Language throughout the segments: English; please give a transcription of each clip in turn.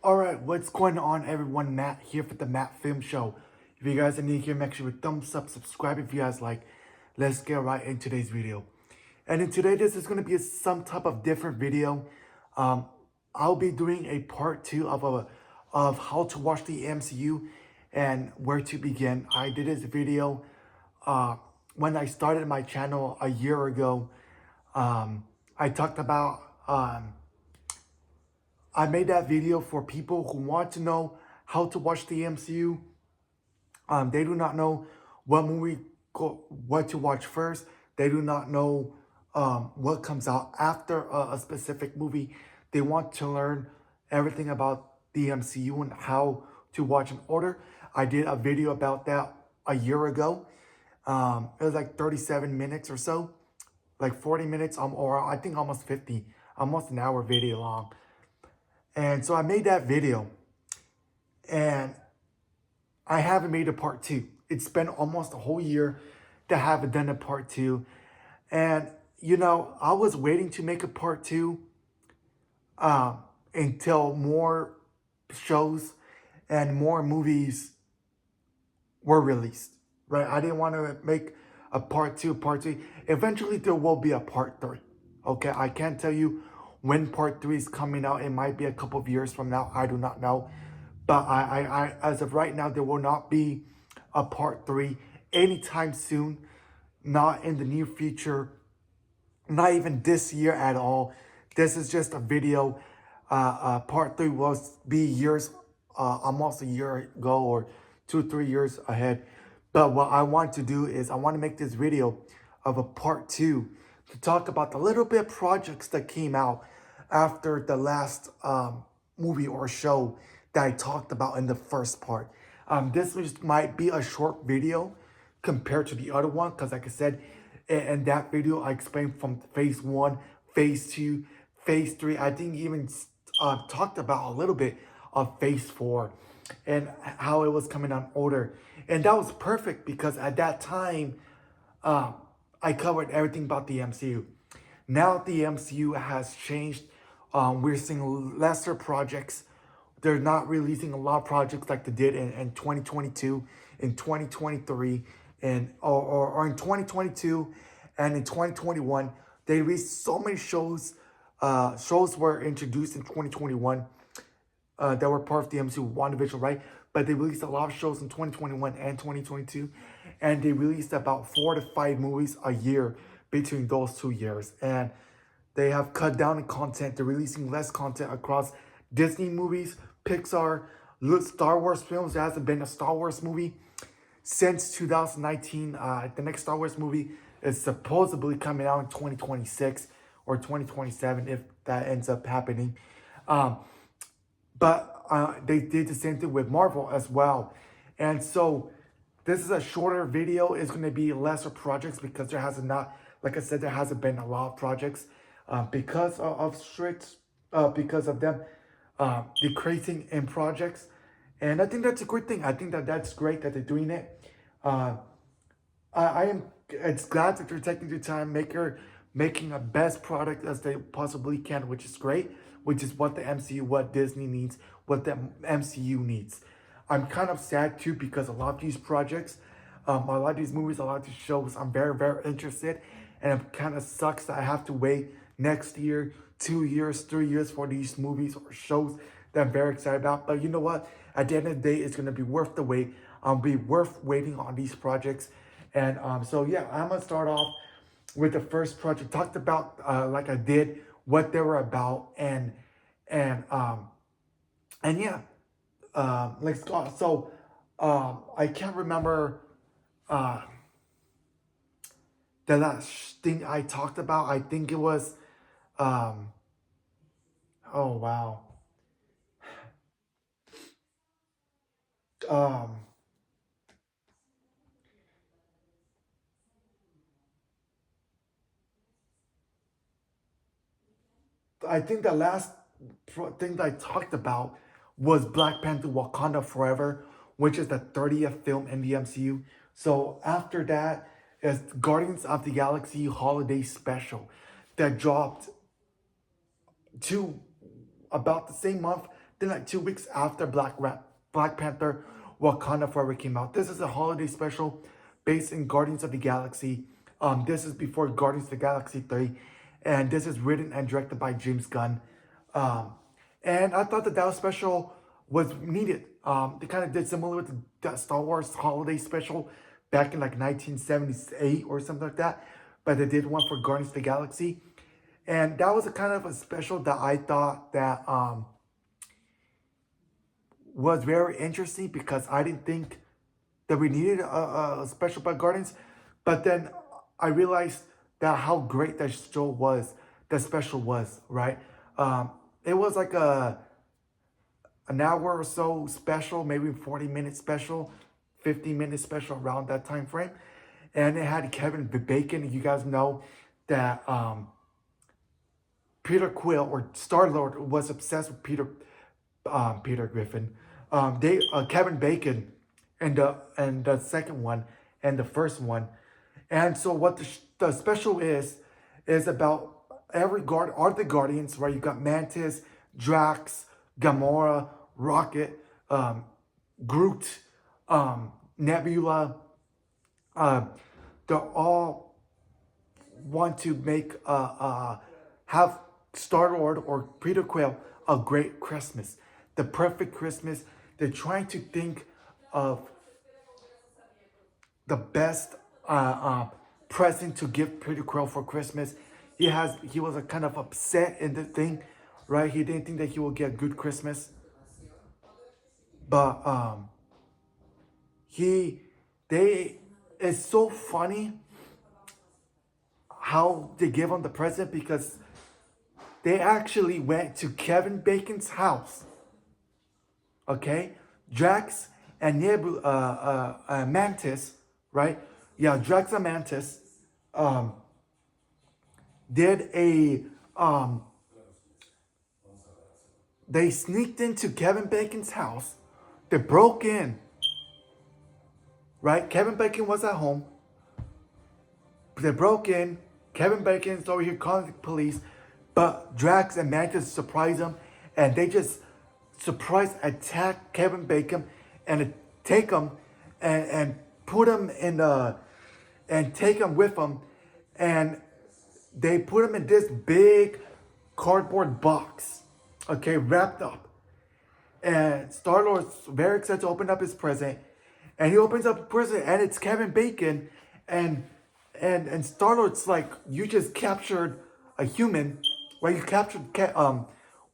Alright, what's going on everyone? Matt here for the Matt Film Show. If you guys are new here, make sure you thumbs up, subscribe if you guys like. Let's get right into today's video. And in today, this is going to be some type of different video. I'll be doing a part 2 of how to watch the MCU and where to begin. I did this video when I started my channel a year ago. I talked about I made that video for people who want to know how to watch the MCU. They do not know what to watch first. They do not know what comes out after a specific movie. They want to learn everything about the MCU and how to watch in order. I did a video about that a year ago. It was like 37 minutes or so, like 40 minutes, or I think almost 50, almost an hour video long. And so I made that video, and I haven't made a part 2. It's been almost a whole year to have done a part 2. And, you know, I was waiting to make a part 2 until more shows and more movies were released, right? I didn't want to make a part 2, part 3. Eventually, there will be a part 3, okay? I can't tell you when part 3 is coming out. It might be a couple of years from now. I do not know. But I as of right now, there will not be a part 3 anytime soon. Not in the near future. Not even this year at all. This is just a video. Part 3 will be years, almost a year ago or 2-3 years ahead. But what I want to do is I want to make this video of a part 2 to talk about the little bit projects that came out after the last movie or show that I talked about in the first part. This might be a short video compared to the other one, because like I said, in that video I explained from phase 1, phase 2, phase 3. I think even talked about a little bit of phase 4 and how it was coming on order. And that was perfect because at that time, I covered everything about the MCU. Now the MCU has changed. We're seeing lesser projects. They're not releasing a lot of projects like they did in 2022, in 2023, or in 2022 and in 2021. They released so many shows. Shows were introduced in 2021 that were part of the MCU WandaVision, right? But they released a lot of shows in 2021 and 2022. And they released about 4 to 5 movies a year between those 2 years. And they have cut down on content. They're releasing less content across Disney movies, Pixar, Star Wars films. There hasn't been a Star Wars movie since 2019. The next Star Wars movie is supposedly coming out in 2026 or 2027 if that ends up happening. But they did the same thing with Marvel as well. And so this is a shorter video. It's going to be lesser projects because there hasn't like I said, there hasn't been a lot of projects because because of them decreasing in projects. And I think that's a good thing. I think that's great that they're doing it. It's glad that they're taking the time, making a best product as they possibly can, which is great, which is what the MCU, what Disney needs, what the MCU needs. I'm kind of sad too because a lot of these projects, a lot of these movies, a lot of these shows, I'm very, very interested. And it kind of sucks that I have to wait next year, 2 years, 3 years for these movies or shows that I'm very excited about. But you know what? At the end of the day, it's going to be worth the wait. Be worth waiting on these projects. And so yeah, I'm going to start off with the first project. Talked about, like I did, what they were about. And yeah. Let's go. So I can't remember the last thing I talked about. I think it was oh wow. Um I think the last thing that I talked about was Black Panther Wakanda Forever, which is the 30th film in the MCU. So after that is Guardians of the Galaxy Holiday Special that dropped about the same month then like 2 weeks after Black Panther Wakanda Forever came out. This is a holiday special based in Guardians of the Galaxy. This is before Guardians of the Galaxy 3. And this is written and directed by James Gunn. Um, and I thought that that special was needed. They kind of did similar with the Star Wars holiday special back in like 1978 or something like that. But they did one for Guardians of the Galaxy. And that was a kind of a special that I thought that was very interesting because I didn't think that we needed a special by Guardians. But then I realized that how great that show was, that special was, right? It was like an hour or so special, maybe 40-minute special, 15-minute special around that time frame. And it had Kevin Bacon. You guys know that Peter Quill or Star-Lord was obsessed with Peter Griffin. Kevin Bacon and the second one and the first one. And so what the special is about all the Guardians, right? You got Mantis, Drax, Gamora, Rocket, Groot, Nebula. They all want to make have Star-Lord or Peter Quill a great Christmas, the perfect Christmas. They're trying to think of the best present to give Peter Quill for Christmas. He was a kind of upset in the thing, right? He didn't think that he would get a good Christmas, but it's so funny how they give him the present because they actually went to Kevin Bacon's house. Okay, Drax and Mantis, right? Yeah, Drax and Mantis did they sneaked into Kevin Bacon's house. They broke in, right? Kevin Bacon was at home. They broke in. Kevin Bacon's over here calling the police, but Drax and Mantis surprise him, and they just surprise attack Kevin Bacon and take him and put him in and take him with them, and they put him in this big cardboard box, okay, wrapped up. And Star-Lord's very excited to open up his present, and he opens up the present, and it's Kevin Bacon, and Star-Lord's like, you just captured a human, right?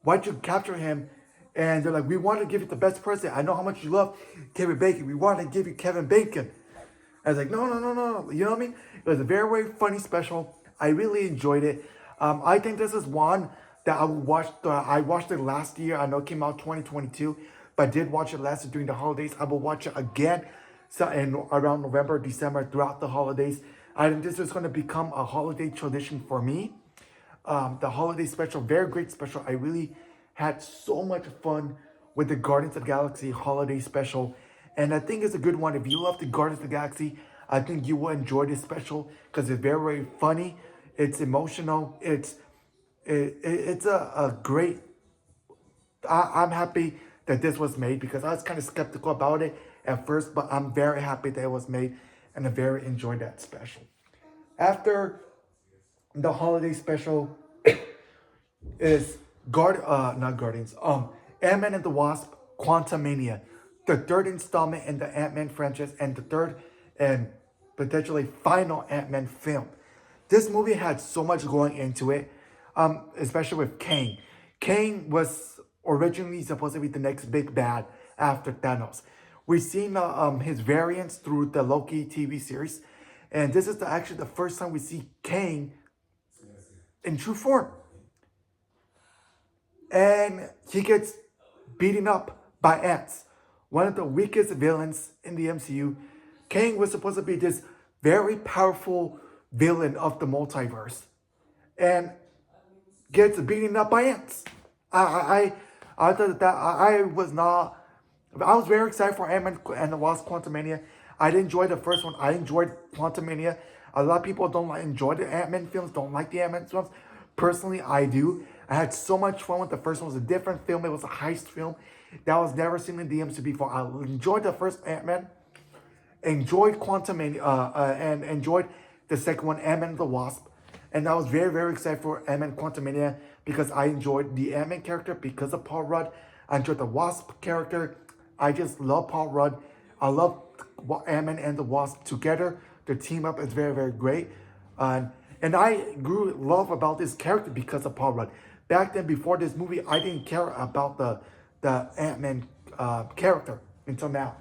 Why'd you capture him? And they're like, we want to give you the best present. I know how much you love Kevin Bacon. We want to give you Kevin Bacon. I was like, no. You know what I mean? It was a very, very funny special. I really enjoyed it. I think this is one that I watched. I watched it last year. I know it came out 2022, but I did watch it last year during the holidays. I will watch it again around November, December, throughout the holidays. I think this is going to become a holiday tradition for me. The holiday special, very great special. I really had so much fun with the Guardians of the Galaxy holiday special. And I think it's a good one. If you love the Guardians of the Galaxy, I think you will enjoy this special because it's very, very funny. It's emotional. It's a great... I'm happy that this was made because I was kind of skeptical about it at first, but I'm very happy that it was made and I very enjoyed that special. After the holiday special is Ant-Man and the Wasp Quantumania, the third installment in the Ant-Man franchise and the third and potentially final Ant-Man film. This movie had so much going into it, especially with Kang. Kang was originally supposed to be the next big bad after Thanos. We've seen his variants through the Loki TV series, and this is actually the first time we see Kang in true form. And he gets beaten up by ants. One of the weakest villains in the MCU. Kang was supposed to be this very powerful villain of the multiverse. And gets beaten up by ants. I thought that I was very excited for Ant-Man and the Wasp Quantumania. I did enjoy the first one. I enjoyed Quantumania. A lot of people don't enjoy the Ant-Man films, don't like the Ant-Man films. Personally, I do. I had so much fun with the first one. It was a different film. It was a heist film that was never seen in the MCU before. I enjoyed the first Ant-Man, enjoyed and enjoyed the second one, Ant-Man and the Wasp. And I was very, very excited for Ant-Man Quantumania because I enjoyed the Ant-Man character because of Paul Rudd. I enjoyed the Wasp character. I just love Paul Rudd. I love Ant-Man and the Wasp together. The team up is very, very great. And I grew love about this character because of Paul Rudd. Back then, before this movie, I didn't care about the Ant-Man character until now.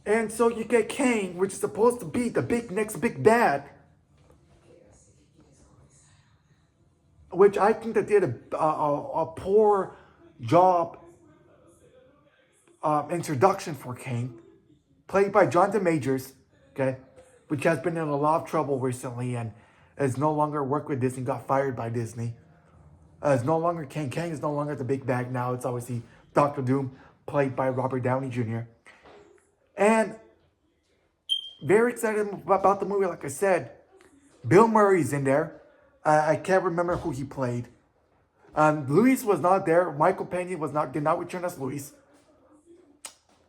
And so you get Kang, which is supposed to be the next big bad, which I think they did a poor job introduction for Kang, played by Jonathan Majors, okay, which has been in a lot of trouble recently and is no longer worked with Disney, got fired by Disney. Is no longer Kang. Kang is no longer the big bag now. It's obviously Doctor Doom, played by Robert Downey Jr. And very excited about the movie, like I said. Bill Murray's in there. I can't remember who he played. Luis was not there. Michael Pena did not return as Luis.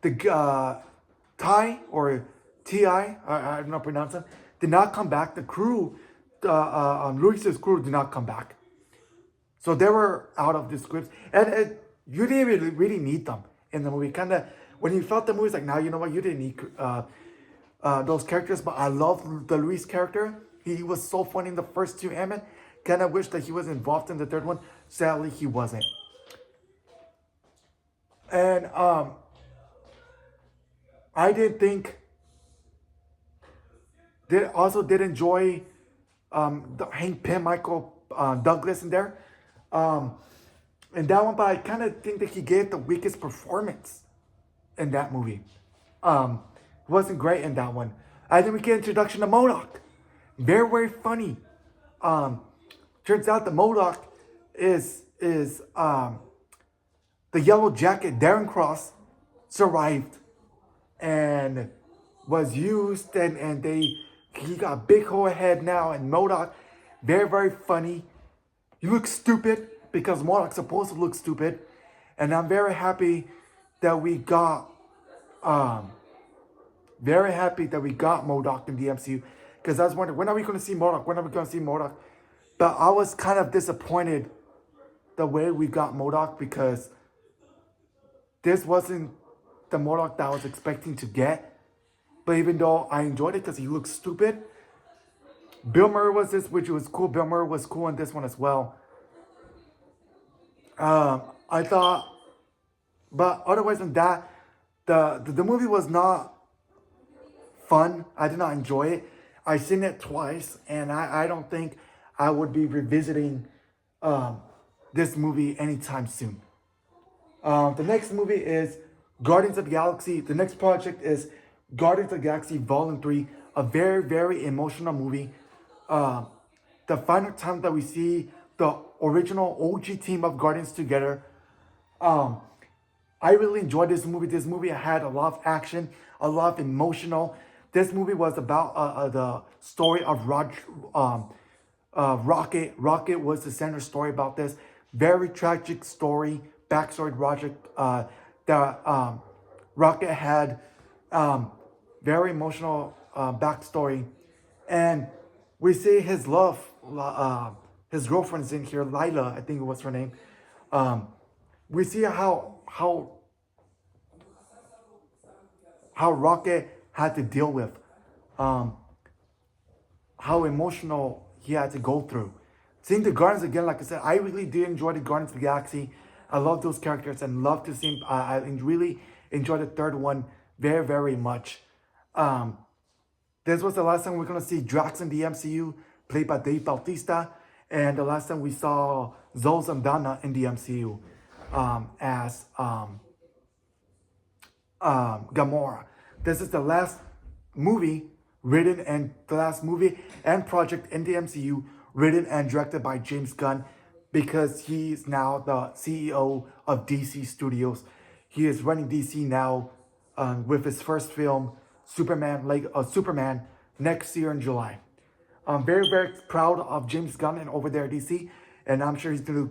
The Ty or T.I., I don't know how to pronounce it, did not come back. The crew, Luis's crew did not come back. So they were out of the scripts. And you didn't really need them in the movie. Kind of, when you felt the movie, it's like, now you know what, you didn't need those characters. But I love the Luis character. He was so funny in the first two Ant-Man. Kind of wish that he was involved in the third one. Sadly, he wasn't. And I did enjoy the Hank Pym, Michael Douglas in there. In that one, but I kind of think that he gave the weakest performance in that movie. Wasn't great in that one. I think we get introduction to MODOK. Very, very funny. Turns out the MODOK is the Yellow Jacket. Darren Cross survived and was used, and he got a big whole head now. And MODOK, very, very funny. He looks stupid because MODOK's supposed to look stupid, and I'm very happy that we got MODOK in the MCU. Because I was wondering, when are we going to see MODOK? When are we going to see MODOK? But I was kind of disappointed the way we got MODOK, because this wasn't the MODOK that I was expecting to get. But even though I enjoyed it because he looked stupid, Bill Murray was this, which was cool. Bill Murray was cool in this one as well. I thought, but otherwise than that, the movie was not fun. I did not enjoy it. I've seen it twice, and I don't think I would be revisiting this movie anytime soon. The next movie is Guardians of the Galaxy. The next project is Guardians of the Galaxy Volume 3, a very, very emotional movie. The final time that we see the original OG team of Guardians together. I really enjoyed this movie. This movie had a lot of action, a lot of emotional. This movie was about the story of Rocket. Rocket was the center story about this. Very tragic story, backstory Rocket. Rocket had very emotional backstory. And we see his love, his girlfriend's in here, Lila, I think it was her name. We see how Rocket had to deal with, how emotional he had to go through. Seeing the Guardians again, like I said, I really did enjoy the Guardians of the Galaxy. I love those characters and love to see him. I really enjoyed the third one very, very much. This was the last time we're going to see Drax in the MCU, played by Dave Bautista. And the last time we saw Zoe Saldana in the MCU as Gamora. This is the last movie written and the last movie and project in the MCU written and directed by James Gunn, because he's now the CEO of DC Studios. He is running DC now with his first film, Superman, next year in July. I'm very, very proud of James Gunn and over there at DC. and I'm sure he's gonna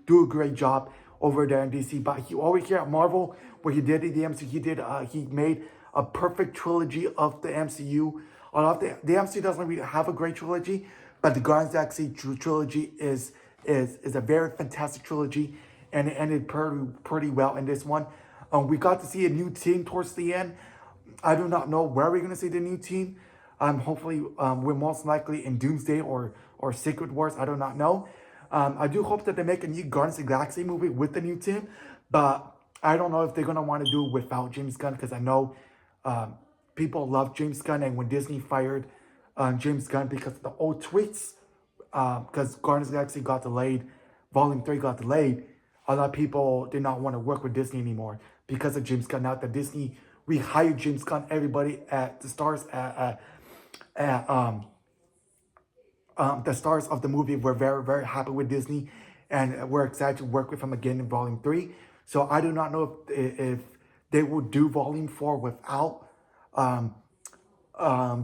do a great job over there in DC. But he over here at Marvel, what he did in the MCU, he made a perfect trilogy of the MCU. A lot of the MCU doesn't really have a great trilogy, but the Guardians of the Galaxy trilogy is a very fantastic trilogy, and it ended pretty well in this one. We got to see a new team towards the end. I do not know where we're gonna see the new team. Hopefully, we're most likely in Doomsday or Secret Wars. I do not know. I do hope that they make a new Guardians of the Galaxy movie with the new team, but I don't know if they're gonna want to do it without James Gunn, because I know people love James Gunn, and when Disney fired James Gunn because of the old tweets, because Guardians of the Galaxy got delayed, Volume 3 got delayed, a lot of people did not want to work with Disney anymore because of James Gunn. Now that Disney rehired James Gunn, everybody at the stars the stars of the movie were very, very happy with Disney, and we're excited to work with him again in Volume 3. So I do not know if they will do Volume 4 without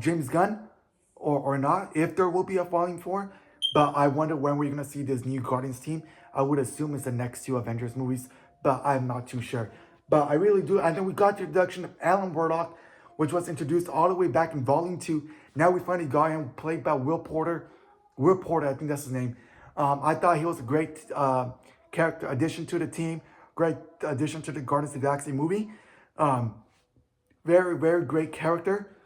James Gunn or not, if there will be a Volume 4. But I wonder when we're going to see this new Guardians team. I would assume it's the next two Avengers movies, but I'm not too sure. But I really do. And then we got the introduction of Alan Murdoch, which was introduced all the way back in Volume 2. Now we finally got him, played by Will Porter. Will Porter, I think that's his name. I thought he was a great character addition to the team. Great addition to the Guardians of the Galaxy movie. Very, very great character.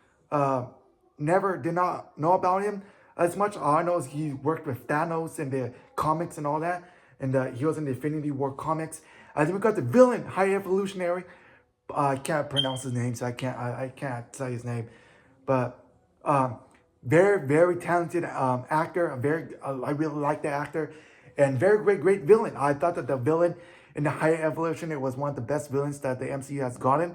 Never did not know about him as much. All I know is he worked with Thanos in the comics and all that. And he was in the Infinity War comics. And then we got the villain, High Evolutionary. I can't pronounce his name, so I can't say his name. But very, very talented actor. I really like the actor. And very great villain. I thought that the villain in the High Evolutionary was one of the best villains that the MCU has gotten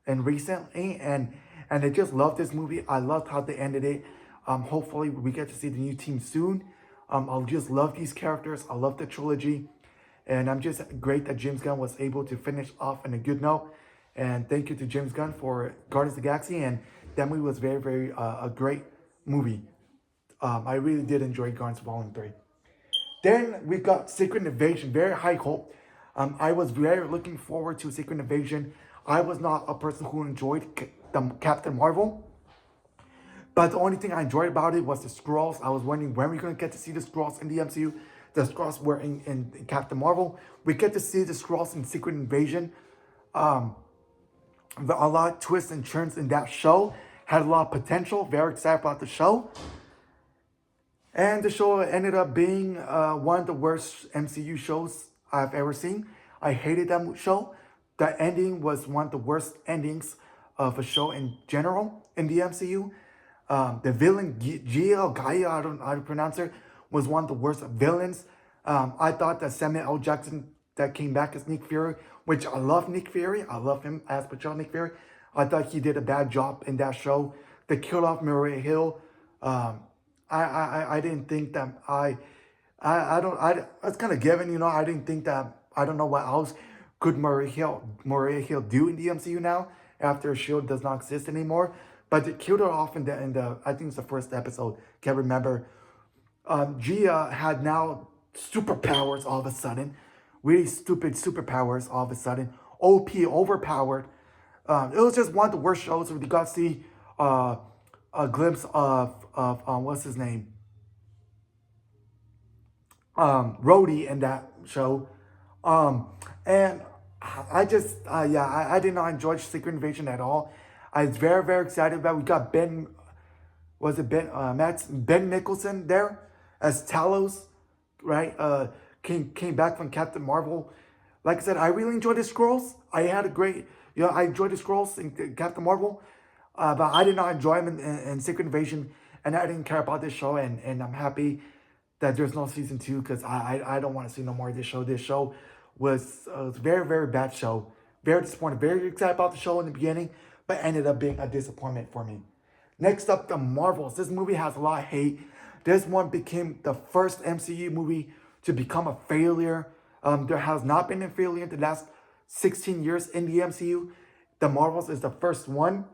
and recently. And I just love this movie. I loved how they ended it. Hopefully we get to see the new team soon. I'll just love these characters. I love the trilogy. And I'm just great that James Gunn was able to finish off on a good note. And thank you to James Gunn for Guardians of the Galaxy. And that movie was very a great movie. I really did enjoy Guardians Volume 3. Then we got Secret Invasion. Very high hope. I was very looking forward to Secret Invasion. I was not a person who enjoyed the Captain Marvel. But the only thing I enjoyed about it was the Skrulls. I was wondering when we're going to get to see the Skrulls in the MCU. The Skrulls were in Captain Marvel. We get to see the Skrulls in Secret Invasion. A lot of twists and turns in that show. Had a lot of potential. Very excited about the show. And the show ended up being one of the worst MCU shows I've ever seen. I hated that show. The ending was one of the worst endings of a show in general in the MCU. The villain, Gaia, I don't know how to pronounce her, was one of the worst villains. I thought that Samuel L. Jackson that came back as Nick Fury, which I love Nick Fury. I love him as Patrol Nick Fury. I thought he did a bad job in that show. They killed off Maria Hill. I didn't think that it's kind of given, you know. I didn't think that, I don't know what else could Maria Hill do in the MCU now after S.H.I.E.L.D. does not exist anymore. But they killed her off in the I think it's the first episode. Can't remember. Gia had now superpowers all of a sudden. Really stupid superpowers all of a sudden. OP, overpowered. It was just one of the worst shows. We got to see a glimpse of what's his name? Rhodey in that show. And I just, I did not enjoy Secret Invasion at all. I was very excited about it. We got Ben Nicholson there as Talos, right? Came back from Captain Marvel. Like I said, I really enjoyed the Skrulls. I had a great, I enjoyed the Skrulls in Captain Marvel. But I did not enjoy them in Secret Invasion. And I didn't care about this show. And I'm happy that there's no season 2 because I don't want to see no more of this show. This show was a very bad show. Very disappointed. Very excited about the show in the beginning, but ended up being a disappointment for me. Next up, the Marvels. This movie has a lot of hate. This one became the first MCU movie to become a failure. There has not been a failure in the last 16 years in the MCU. The Marvels is the first one.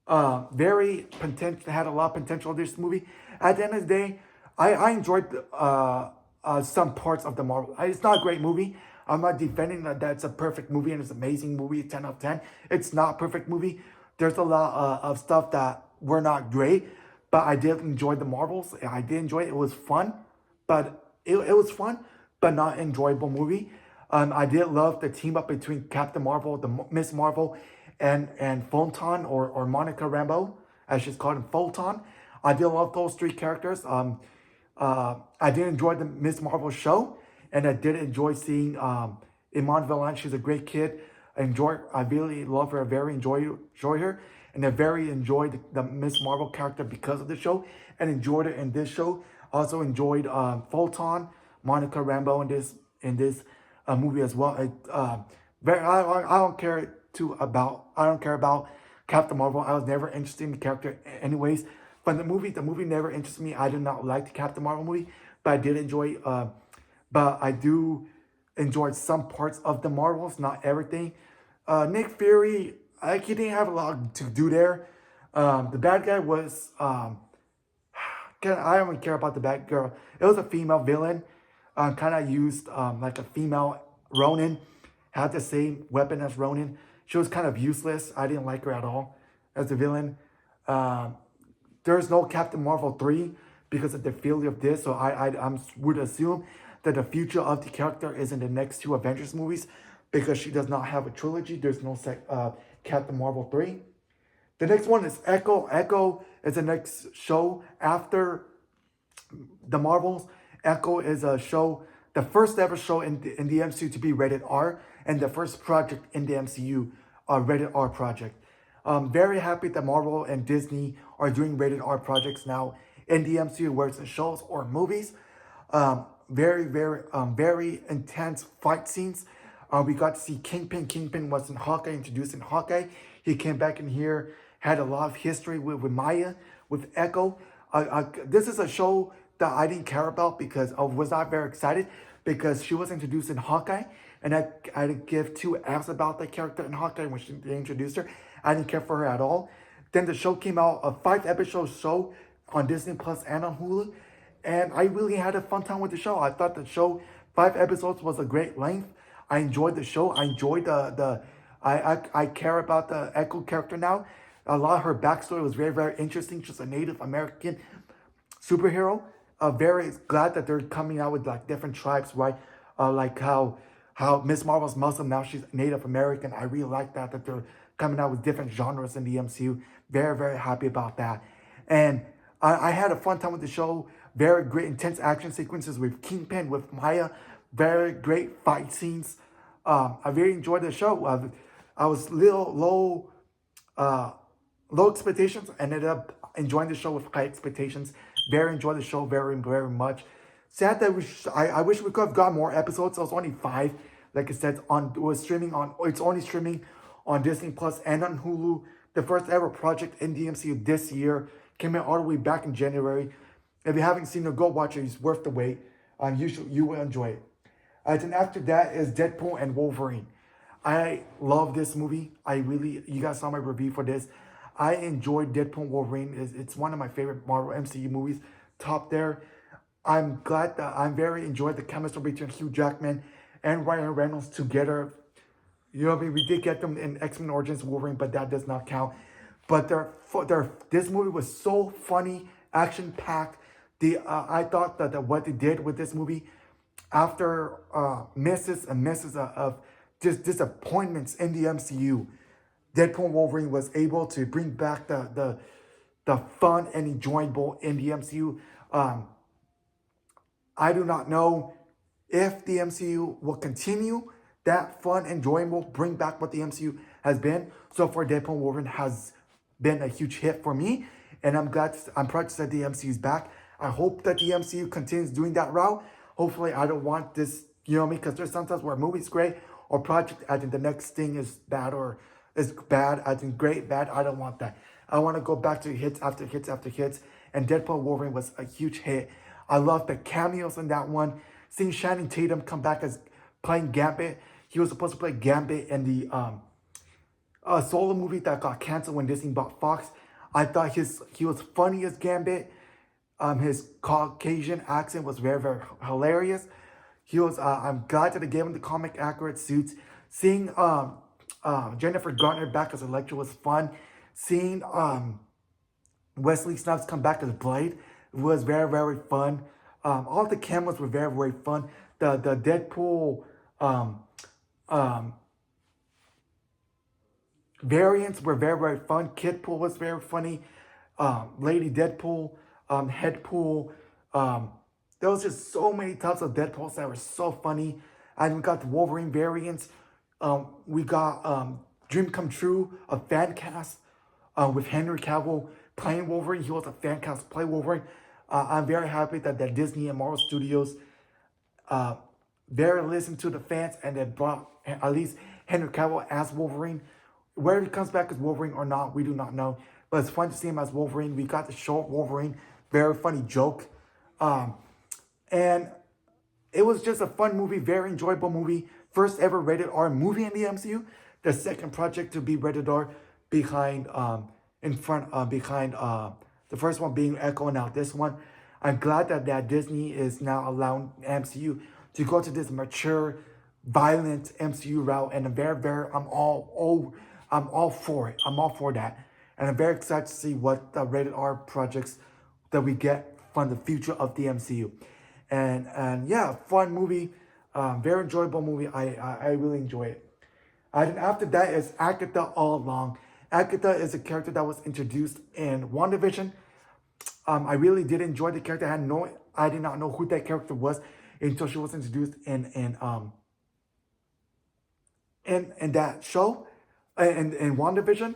Very potential, had a lot of potential, this movie. At the end of the day, I enjoyed some parts of the Marvel. It's not a great movie. I'm not defending that that's a perfect movie and it's an amazing movie, 10 out of 10. It's not a perfect movie. There's a lot of stuff that were not great, but I did enjoy the Marvels. I did enjoy it. It was fun, but it was fun, but not enjoyable movie. I did love the team up between Captain Marvel, the Miss Marvel, and Photon or Monica Rambeau, as she's called in Photon. I did love those three characters. I did enjoy the Miss Marvel show, and I did enjoy seeing Iman Vellani. She's a great kid. I really love her. I very enjoy her, and I very enjoyed the Miss Marvel character because of the show, and enjoyed it in this show. Also enjoyed Photon, Monica Rambeau in this movie as well. I don't care I don't care about Captain Marvel. I was never interested in the character anyways. But the movie never interested me. I did not like the Captain Marvel movie, but I did enjoy. But I do enjoy some parts of the Marvels, not everything. Nick Fury, he didn't have a lot to do there. The bad guy was. I don't really care about the bad girl. It was a female villain. Kind of used like a female Ronin. Had the same weapon as Ronin. She was kind of useless. I didn't like her at all as a villain. There's no Captain Marvel 3 because of the failure of this. So I would assume that the future of the character is in the next two Avengers movies because she does not have a trilogy. There's no Captain Marvel 3. The next one is Echo. Echo is the next show after the Marvels. Echo is a show, the first ever show in the MCU to be rated R, and the first project in the MCU, rated R project. Very happy that Marvel and Disney are doing rated R projects now in the MCU, whether it's in shows or movies. Very intense fight scenes. We got to see Kingpin. Kingpin was in Hawkeye, introduced in Hawkeye. He came back in here, had a lot of history with Maya, with Echo. This is a show that I didn't care about because I was not very excited because she was introduced in Hawkeye, and I didn't give two F's about the character in Hawkeye when they introduced her. I didn't care for her at all. Then the show came out, a 5-episode show on Disney Plus and on Hulu, and I really had a fun time with the show. I thought the show, 5 episodes, was a great length. I enjoyed the show. I enjoyed I care about the Echo character now. A lot of her backstory was very interesting. She's a Native American superhero. Very glad that they're coming out with like different tribes, right? Like how Miss Marvel's Muslim, now she's Native American. I really like that they're coming out with different genres in the MCU. Very happy about that. And I had a fun time with the show. Very great intense action sequences with Kingpin, with Maya. Very great fight scenes. I really enjoyed the show. I was low expectations. Ended up enjoying the show with high expectations. Very enjoyed the show very much. Sad that I wish we could have got more episodes. It was only 5. Like I said, it's only streaming on Disney Plus and on Hulu. The first ever project in the MCU this year. Came out all the way back in January. If you haven't seen it, go watch it. It's worth the wait. You will enjoy it. Then after that is Deadpool and Wolverine. I love this movie. You guys saw my review for this. I enjoyed Deadpool and Wolverine. It's one of my favorite Marvel MCU movies. Top there. I'm glad that very enjoyed the chemistry between Hugh Jackman and Ryan Reynolds together. You know what I mean? We did get them in X-Men Origins Wolverine, but that does not count. But this movie was so funny, action-packed. I thought that what they did with this movie, after misses and misses of just disappointments in the MCU, Deadpool and Wolverine was able to bring back the fun and enjoyable in the MCU. I do not know if the MCU will continue that fun, enjoyable, bring back what the MCU has been. So far, Deadpool and Wolverine has been a huge hit for me, and I'm proud to say the MCU is back. I hope that the MCU continues doing that route. Hopefully, I don't want this, you know what I mean? Because there's sometimes where a movie's great or project, I think the next thing is bad or is bad. I think great, bad. I don't want that. I want to go back to hits after hits after hits. And Deadpool and Wolverine was a huge hit. I love the cameos in that one. Seeing Channing Tatum come back as playing Gambit. He was supposed to play Gambit in the solo movie that got canceled when Disney bought Fox. I thought he was funny as Gambit. His Caucasian accent was very, very hilarious. He was. I'm glad that they gave him the comic accurate suits. Seeing Jennifer Garner back as Elektra was fun. Seeing Wesley Snipes come back as Blade was very, very fun. All the cameras were very, very fun. The Deadpool um, variants were very, very fun. Kidpool was very funny. Lady Deadpool, Headpool. There was just so many types of Deadpools that were so funny. And we got the Wolverine variants. We got Dream Come True, a fan cast with Henry Cavill playing Wolverine. He was a fan cast to play Wolverine. I'm very happy that Disney and Marvel Studios very listened to the fans and they brought at least Henry Cavill as Wolverine. Whether he comes back as Wolverine or not, we do not know. But it's fun to see him as Wolverine. We got the short Wolverine. Very funny joke. And it was just a fun movie, very enjoyable movie. First ever rated R movie in the MCU. The second project to be rated R behind the first one being Echo and now this one. I'm glad that Disney is now allowing MCU to go to this mature, violent MCU route, and I'm all for it. I'm all for that. And I'm very excited to see what the rated R projects that we get from the future of the MCU. And yeah, fun movie, very enjoyable movie. I really enjoy it. And after that is Agatha all along. Agatha is a character that was introduced in WandaVision. I really did enjoy the character. I did not know who that character was until she was introduced in that show, in WandaVision.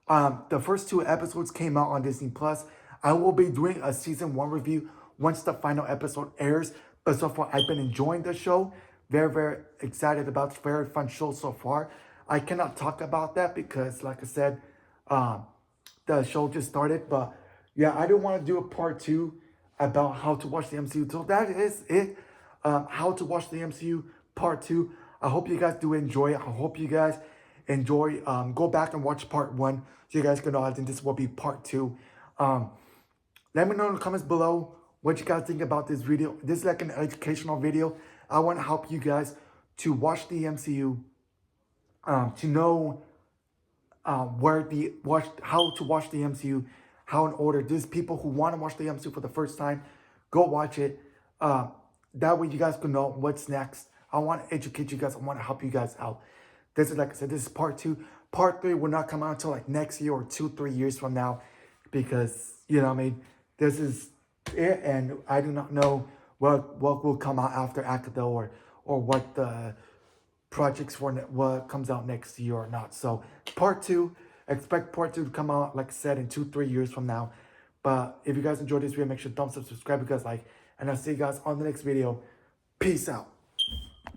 The first 2 episodes came out on Disney Plus. I will be doing a season 1 review once the final episode airs. But so far, I've been enjoying the show. Very, very excited about it. Very fun show so far. I cannot talk about that because, like I said, the show just started. But yeah, I don't want to do a part 2 about how to watch the MCU. So that is it. How to watch the MCU part 2. I hope you guys do enjoy it. I hope you guys enjoy. Go back and watch part 1 so you guys can know. I think this will be part 2. Let me know in the comments below what you guys think about this video. This is like an educational video. I want to help you guys to watch the MCU, to know how to watch the MCU, how in order. There's people who want to watch the MCU for the first time. Go watch it. That way you guys can know what's next. I want to educate you guys. I want to help you guys out. This is, like I said, this is part 2. Part 3 will not come out until like next year or 2-3 years from now, because, you know what I mean, this is it, and I do not know what will come out after Agatha or what the projects for what comes out next year or not. So part 2, expect part 2 to come out, like I said, in 2-3 years from now. But if you guys enjoyed this video, make sure to thumbs up, subscribe, because and I'll see you guys on the next video. Peace out.